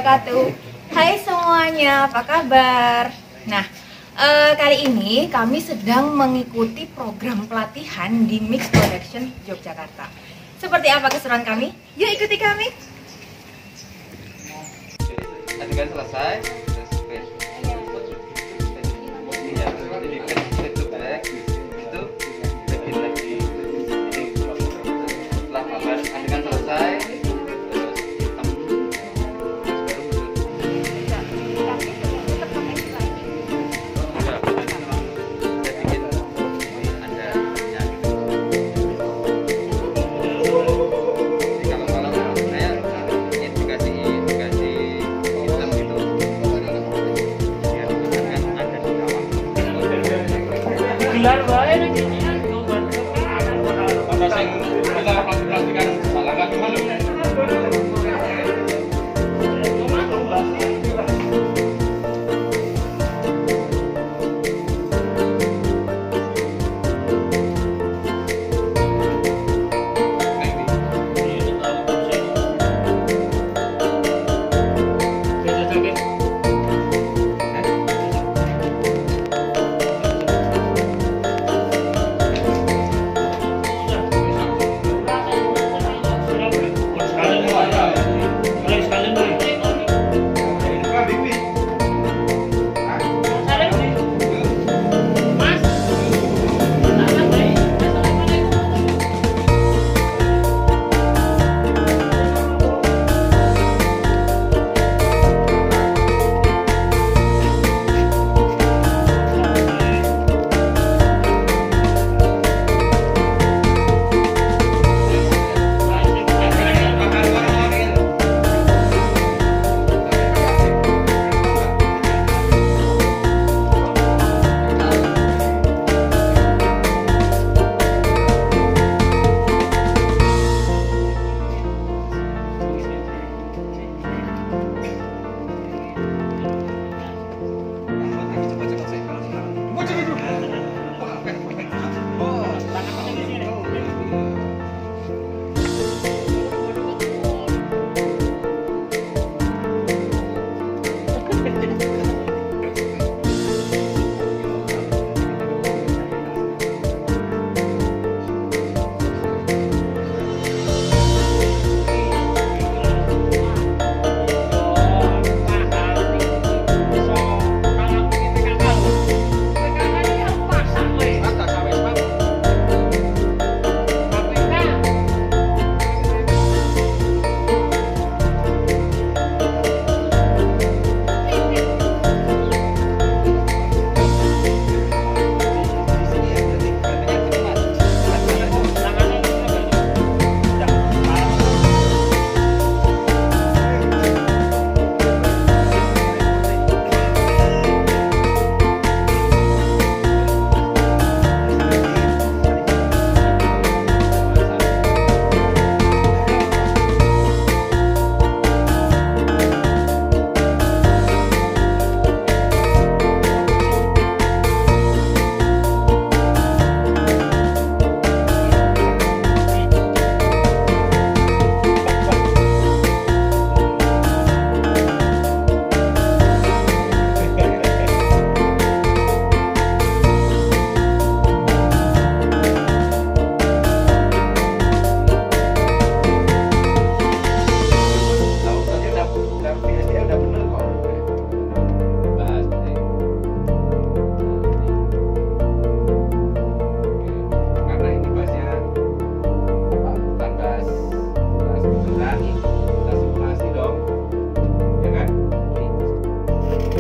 wabarakatuh. Hai semuanya, apa kabar? Nah, kali ini kami sedang mengikuti program pelatihan di Mix Production Yogyakarta. Seperti apa keseruan kami? Yuk ikuti kami. Adegan selesai, terus itu back, itu bikin lagi. Setelah adegan selesai, terus hitam, terus baru gelar bae nek iki ana sing kita praktikan salah kan malu.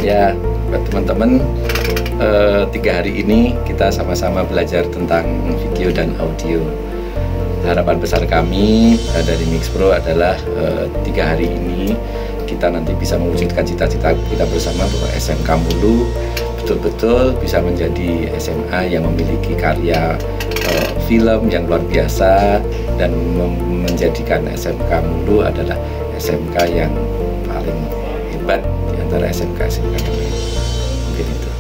Ya, buat teman-teman, 3 hari ini kita sama-sama belajar tentang video dan audio. Harapan besar kami dari Mix Pro adalah 3 hari ini kita nanti bisa mewujudkan cita-cita kita bersama bahwa SMK Mulu betul-betul bisa menjadi SMA yang memiliki karya film yang luar biasa dan menjadikan SMK Mulu adalah SMK yang paling hebat di antara SMK-SMK yang lain. Mungkin itu.